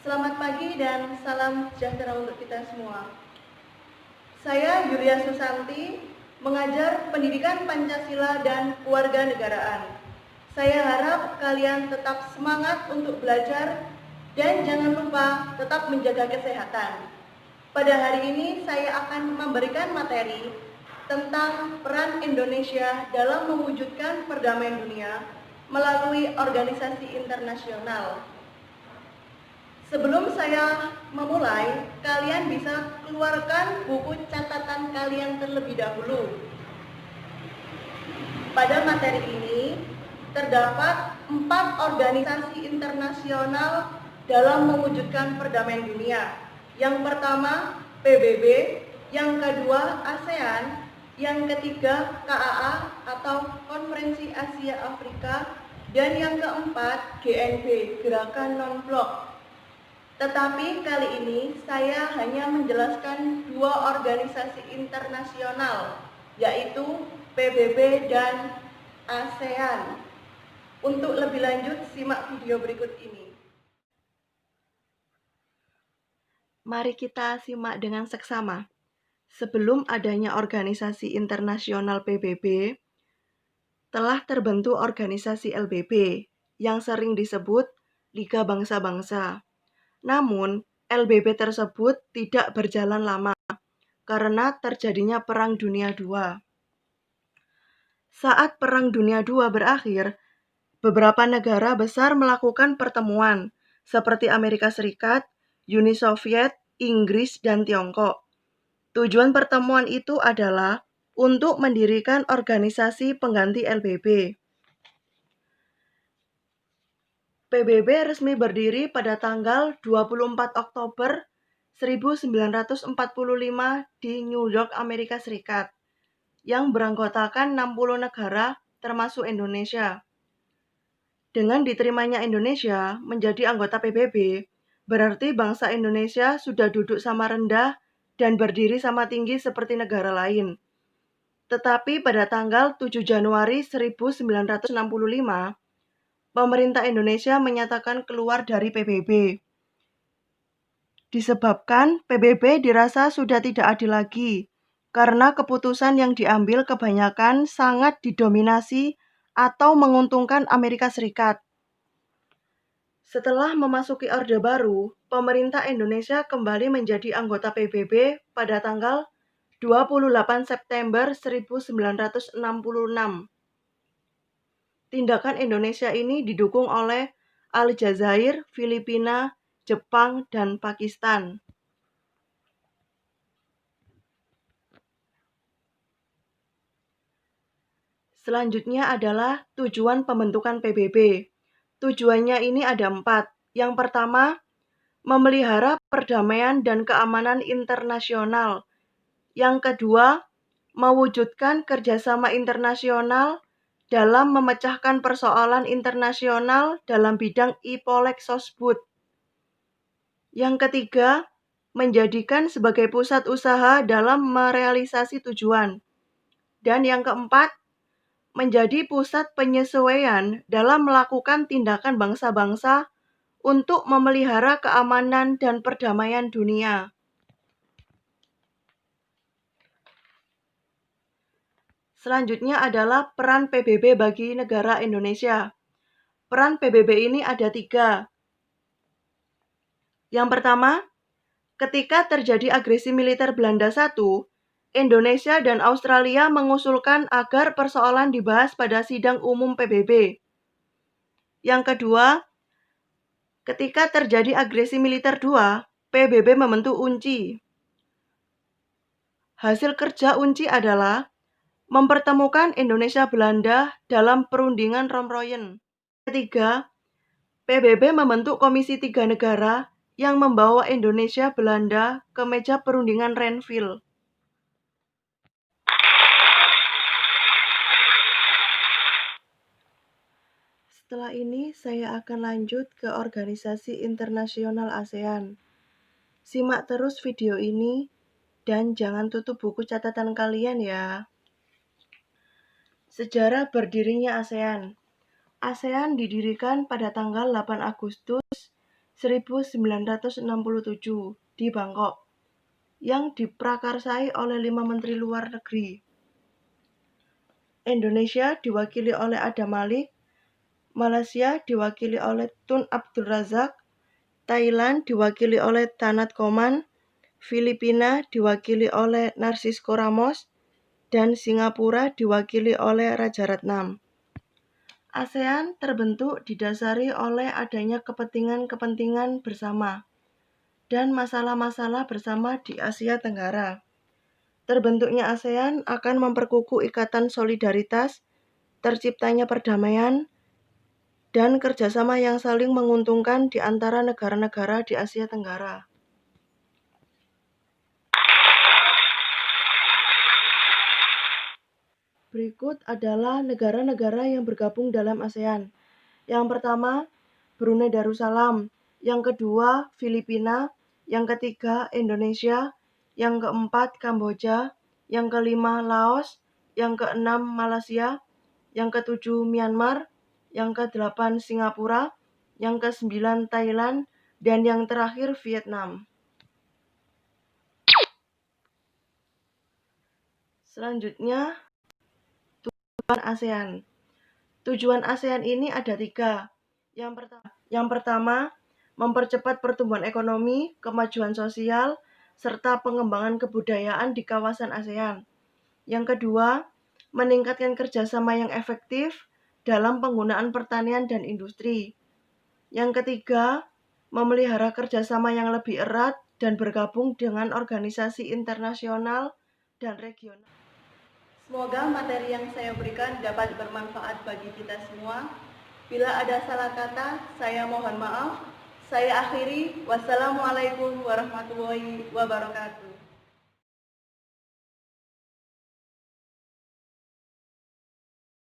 Selamat pagi dan salam sejahtera untuk kita semua. Saya Yulia Susanti, mengajar pendidikan Pancasila dan kewarganegaraan. Saya harap kalian tetap semangat untuk belajar dan jangan lupa tetap menjaga kesehatan. Pada hari ini saya akan memberikan materi tentang peran Indonesia dalam mewujudkan perdamaian dunia melalui organisasi internasional. Sebelum saya memulai, kalian bisa keluarkan buku catatan kalian terlebih dahulu. Pada materi ini terdapat 4 organisasi internasional dalam mewujudkan perdamaian dunia. Yang pertama PBB, yang kedua ASEAN, yang ketiga KAA atau Konferensi Asia Afrika, dan yang keempat GNB, Gerakan Non-Blok. Tetapi kali ini saya hanya menjelaskan 2 organisasi internasional, yaitu PBB dan ASEAN. Untuk lebih lanjut, simak video berikut ini. Mari kita simak dengan seksama. Sebelum adanya organisasi internasional PBB, telah terbentuk organisasi LBB yang sering disebut Liga Bangsa-Bangsa. Namun, LBB tersebut tidak berjalan lama karena terjadinya Perang Dunia II. Saat Perang Dunia II berakhir, beberapa negara besar melakukan pertemuan seperti Amerika Serikat, Uni Soviet, Inggris, dan Tiongkok. Tujuan pertemuan itu adalah untuk mendirikan organisasi pengganti LBB. PBB resmi berdiri pada tanggal 24 Oktober 1945 di New York, Amerika Serikat, yang beranggotakan 60 negara termasuk Indonesia. Dengan diterimanya Indonesia menjadi anggota PBB, berarti bangsa Indonesia sudah duduk sama rendah dan berdiri sama tinggi seperti negara lain. Tetapi pada tanggal 7 Januari 1965, pemerintah Indonesia menyatakan keluar dari PBB. Disebabkan PBB dirasa sudah tidak adil lagi, karena keputusan yang diambil kebanyakan sangat didominasi atau menguntungkan Amerika Serikat. Setelah memasuki Orde Baru, pemerintah Indonesia kembali menjadi anggota PBB pada tanggal 28 September 1966. Tindakan Indonesia ini didukung oleh Aljazair, Filipina, Jepang, dan Pakistan. Selanjutnya adalah tujuan pembentukan PBB. Tujuannya ini ada 4. Yang pertama, memelihara perdamaian dan keamanan internasional. Yang kedua, mewujudkan kerjasama internasional dalam memecahkan persoalan internasional dalam bidang IPOLEK Sosbud. Yang ketiga, menjadikan sebagai pusat usaha dalam merealisasi tujuan. Dan yang keempat, menjadi pusat penyesuaian dalam melakukan tindakan bangsa-bangsa untuk memelihara keamanan dan perdamaian dunia. Selanjutnya adalah peran PBB bagi negara Indonesia. Peran PBB ini ada 3. Yang pertama, ketika terjadi agresi militer Belanda I, Indonesia dan Australia mengusulkan agar persoalan dibahas pada sidang umum PBB. Yang kedua, ketika terjadi agresi militer II, PBB membentuk UNCI. Hasil kerja UNCI adalah mempertemukan Indonesia Belanda dalam perundingan Romroyen. Ketiga, PBB membentuk Komisi 3 Negara yang membawa Indonesia Belanda ke meja perundingan Renville. Setelah ini saya akan lanjut ke organisasi internasional ASEAN. Simak terus video ini dan jangan tutup buku catatan kalian ya. Sejarah berdirinya ASEAN. ASEAN didirikan pada tanggal 8 Agustus 1967 di Bangkok, yang diprakarsai oleh 5 menteri luar negeri. Indonesia diwakili oleh Adam Malik, Malaysia diwakili oleh Tun Abdul Razak, Thailand diwakili oleh Tanat Koman, Filipina diwakili oleh Narcisco Ramos, dan Singapura diwakili oleh Raja Ratnam. ASEAN terbentuk didasari oleh adanya kepentingan-kepentingan bersama dan masalah-masalah bersama di Asia Tenggara. Terbentuknya ASEAN akan memperkukuh ikatan solidaritas, terciptanya perdamaian, dan kerjasama yang saling menguntungkan di antara negara-negara di Asia Tenggara. Berikut adalah negara-negara yang bergabung dalam ASEAN. Yang pertama, Brunei Darussalam. Yang kedua, Filipina. Yang ketiga, Indonesia. Yang keempat, Kamboja. Yang kelima, Laos. Yang keenam, Malaysia. Yang ketujuh, Myanmar. Yang kedelapan, Singapura. Yang kesembilan, Thailand. Dan yang terakhir, Vietnam. Selanjutnya, tujuan ASEAN. Tujuan ASEAN ini ada 3. Yang pertama, mempercepat pertumbuhan ekonomi, kemajuan sosial, serta pengembangan kebudayaan di kawasan ASEAN. Yang kedua, meningkatkan kerjasama yang efektif dalam penggunaan pertanian dan industri. Yang ketiga, memelihara kerjasama yang lebih erat dan bergabung dengan organisasi internasional dan regional. Semoga materi yang saya berikan dapat bermanfaat bagi kita semua. Bila ada salah kata, saya mohon maaf. Saya akhiri. Wassalamualaikum warahmatullahi wabarakatuh.